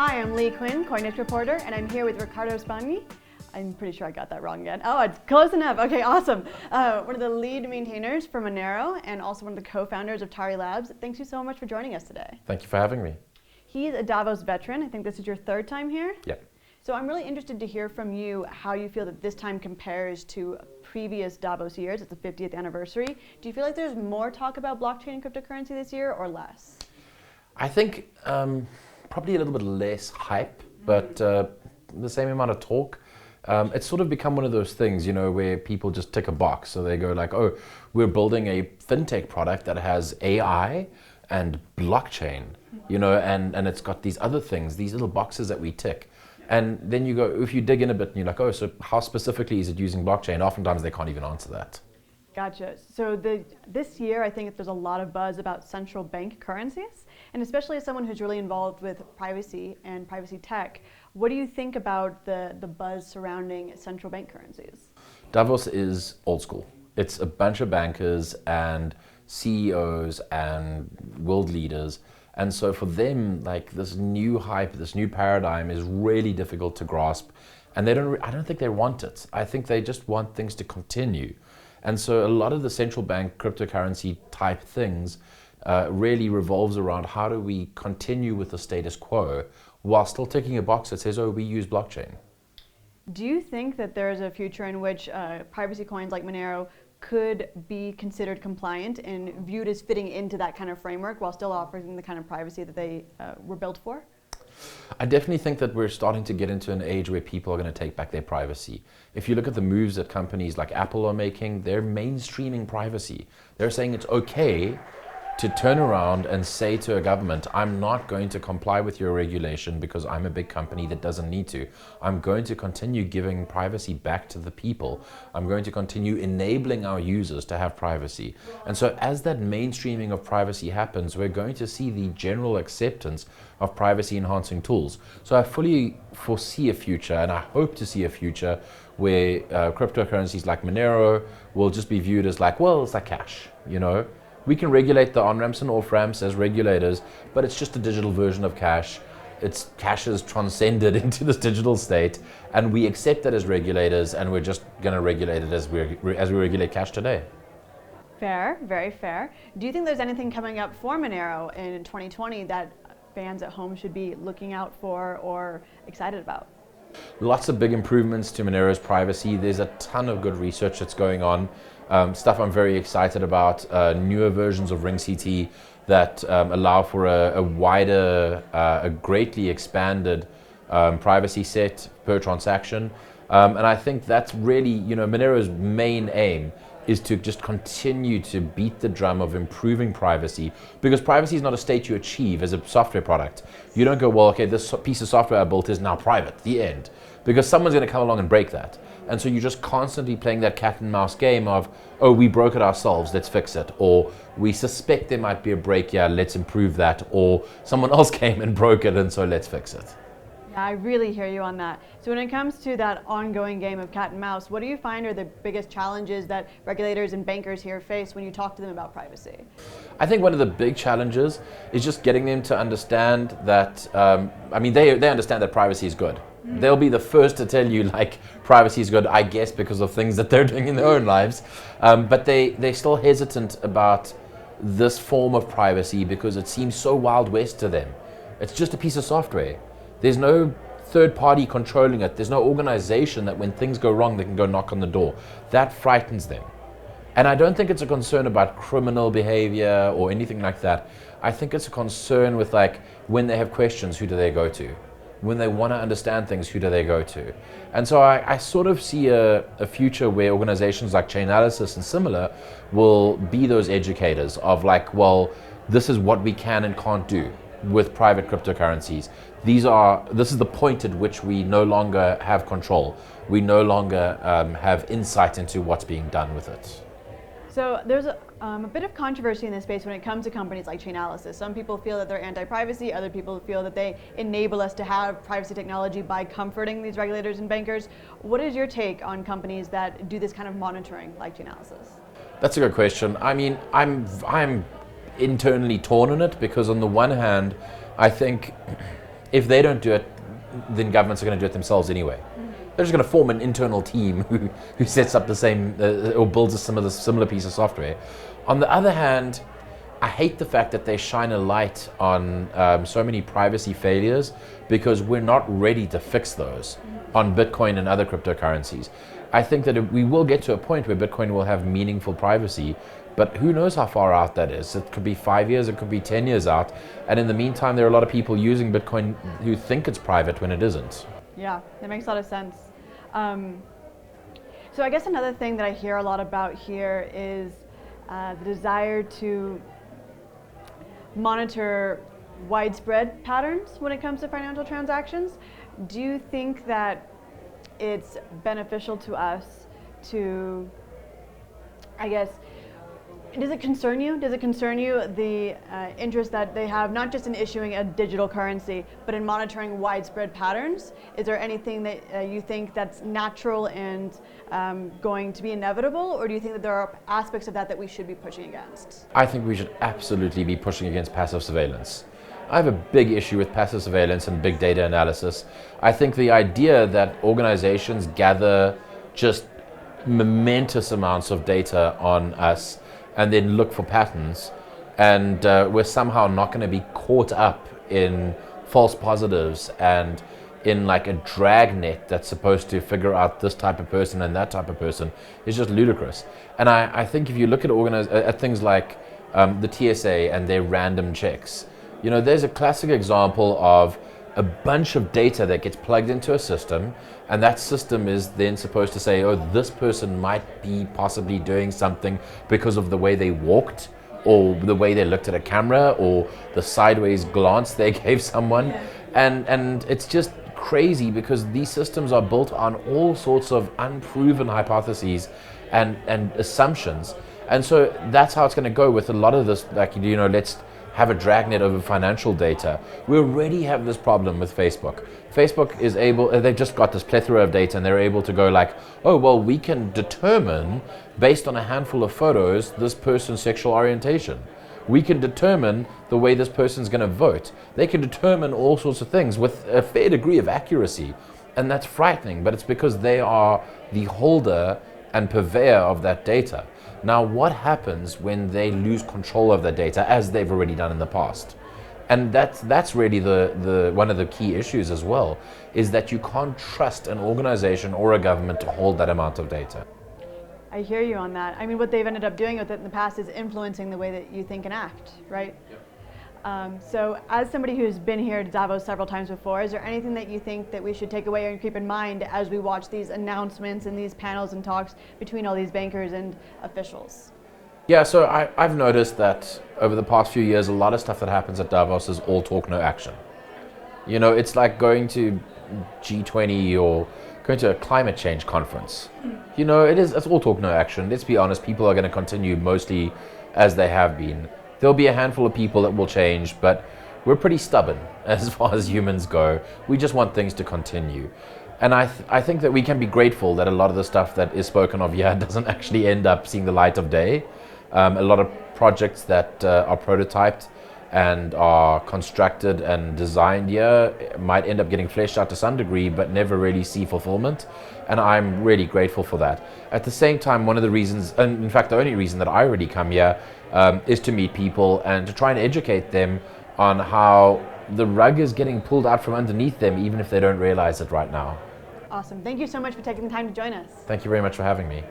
Hi, I'm Leigh Cuen, CoinDesk reporter, and I'm here with Ricardo Spagni. I'm pretty sure I got that wrong again. Oh, it's close enough. Okay, awesome. One of the lead maintainers for Monero and also one of the co-founders of Tari Labs. Thanks you so much for joining us today. Thank you for having me. He's a Davos veteran. I think this is your third time here. Yeah. So I'm really interested to hear from you how you feel that this time compares to previous Davos years. It's the 50th anniversary. Do you feel like there's more talk about blockchain and cryptocurrency this year or less? I think probably a little bit less hype, but the same amount of talk. It's sort of become one of those things, you know, where people just tick a box. So they go like, oh, we're building a fintech product that has AI and blockchain, you know, and it's got these other things, these little boxes that we tick. And then you go, if you dig in a bit and you're like, oh, so how specifically is it using blockchain? Oftentimes they can't even answer that. Gotcha. So this year, I think there's a lot of buzz about central bank currencies, and especially as someone who's really involved with privacy and privacy tech, what do you think about the buzz surrounding central bank currencies? Davos is old school. It's a bunch of bankers and CEOs and world leaders. And so for them, like this new hype, this new paradigm is really difficult to grasp. And I don't think they want it. I think they just want things to continue. And so a lot of the central bank cryptocurrency type things really revolves around how do we continue with the status quo while still ticking a box that says, oh, we use blockchain. Do you think that there's a future in which privacy coins like Monero could be considered compliant and viewed as fitting into that kind of framework while still offering the kind of privacy that they were built for? I definitely think that we're starting to get into an age where people are going to take back their privacy. If you look at the moves that companies like Apple are making, they're mainstreaming privacy. They're saying it's okay to turn around and say to a government, I'm not going to comply with your regulation because I'm a big company that doesn't need to. I'm going to continue giving privacy back to the people. I'm going to continue enabling our users to have privacy. And so as that mainstreaming of privacy happens, we're going to see the general acceptance of privacy enhancing tools. So I fully foresee a future, and I hope to see a future where cryptocurrencies like Monero will just be viewed as like, well, it's like cash, you know? We can regulate the on-ramps and off-ramps as regulators, but it's just a digital version of cash. Cash is transcended into this digital state, and we accept that as regulators, and we're just going to regulate it as we regulate cash today. Fair, very fair. Do you think there's anything coming up for Monero in 2020 that fans at home should be looking out for or excited about? Lots of big improvements to Monero's privacy. There's a ton of good research that's going on. Stuff I'm very excited about, newer versions of RingCT that allow for a wider, a greatly expanded privacy set per transaction. And I think that's really, you know, Monero's main aim is to just continue to beat the drum of improving privacy, because privacy is not a state you achieve as a software product. You don't go, well, okay, this piece of software I built is now private, the end, because someone's going to come along and break that. And so you're just constantly playing that cat and mouse game of, oh, we broke it ourselves, let's fix it. Or we suspect there might be a break, yeah, let's improve that. Or someone else came and broke it, and so let's fix it. Yeah, I really hear you on that. So when it comes to that ongoing game of cat and mouse, what do you find are the biggest challenges that regulators and bankers here face when you talk to them about privacy? I think one of the big challenges is just getting them to understand that, they understand that privacy is good. They'll be the first to tell you like privacy is good, I guess, because of things that they're doing in their own lives. But they're still hesitant about this form of privacy because it seems so Wild West to them. It's just a piece of software. There's no third party controlling it. There's no organization that when things go wrong, they can go knock on the door. That frightens them. And I don't think it's a concern about criminal behavior or anything like that. I think it's a concern with like when they have questions, who do they go to? When they want to understand things, who do they go to? And so I sort of see a future where organizations like Chainalysis and similar will be those educators of like, well, this is what we can and can't do with private cryptocurrencies. This is the point at which we no longer have control. We no longer have insight into what's being done with it. So there's a bit of controversy in this space when it comes to companies like Chainalysis. Some people feel that they're anti-privacy, other people feel that they enable us to have privacy technology by comforting these regulators and bankers. What is your take on companies that do this kind of monitoring like Chainalysis? That's a good question. I mean, I'm internally torn on it because on the one hand, I think if they don't do it, then governments are going to do it themselves anyway. They're just going to form an internal team who sets up the same or builds a similar piece of software. On the other hand, I hate the fact that they shine a light on so many privacy failures because we're not ready to fix those on Bitcoin and other cryptocurrencies. I think that we will get to a point where Bitcoin will have meaningful privacy, but who knows how far out that is. It could be 5 years, it could be 10 years out. And in the meantime, there are a lot of people using Bitcoin who think it's private when it isn't. Yeah, that makes a lot of sense. So I guess another thing that I hear a lot about here is the desire to monitor widespread patterns when it comes to financial transactions. Do you think that it's beneficial to us to, I guess, does it concern you? Does it concern you the interest that they have not just in issuing a digital currency, but in monitoring widespread patterns? Is there anything that you think that's natural and going to be inevitable, or do you think that there are aspects of that that we should be pushing against? I think we should absolutely be pushing against passive surveillance. I have a big issue with passive surveillance and big data analysis. I think the idea that organizations gather just momentous amounts of data on us and then look for patterns, and we're somehow not going to be caught up in false positives and in like a dragnet that's supposed to figure out this type of person and that type of person is just ludicrous. And I think if you look at things like the TSA and their random checks, you know, there's a classic example of a bunch of data that gets plugged into a system, and that system is then supposed to say, oh, this person might be possibly doing something because of the way they walked, or the way they looked at a camera, or the sideways glance they gave someone. Yeah. And it's just crazy because these systems are built on all sorts of unproven hypotheses and assumptions. And so that's how it's going to go with a lot of this, like, you know, let's have a dragnet over financial data. We already have this problem with Facebook. Facebook is they've just got this plethora of data, and they're able to go like, oh, well, we can determine based on a handful of photos this person's sexual orientation. We can determine the way this person's going to vote. They can determine all sorts of things with a fair degree of accuracy. And that's frightening, but it's because they are the holder and purveyor of that data. Now, what happens when they lose control of the data, as they've already done in the past? And that's really the one of the key issues as well, is that you can't trust an organization or a government to hold that amount of data. I hear you on that. I mean, what they've ended up doing with it in the past is influencing the way that you think and act, right? Yep. So as somebody who's been here to Davos several times before, is there anything that you think that we should take away and keep in mind as we watch these announcements and these panels and talks between all these bankers and officials? Yeah, so I've noticed that over the past few years, a lot of stuff that happens at Davos is all talk, no action. You know, it's like going to G20 or going to a climate change conference. You know, it's all talk, no action. Let's be honest, people are going to continue mostly as they have been. There'll be a handful of people that will change, but we're pretty stubborn as far as humans go. We just want things to continue. And I think that we can be grateful that a lot of the stuff that is spoken of here doesn't actually end up seeing the light of day. A lot of projects that are prototyped and are constructed and designed here might end up getting fleshed out to some degree, but never really see fulfillment. And I'm really grateful for that. At the same time, one of the reasons, and in fact the only reason that I really come here is to meet people and to try and educate them on how the rug is getting pulled out from underneath them, even if they don't realize it right now. Awesome. Thank you so much for taking the time to join us. Thank you very much for having me.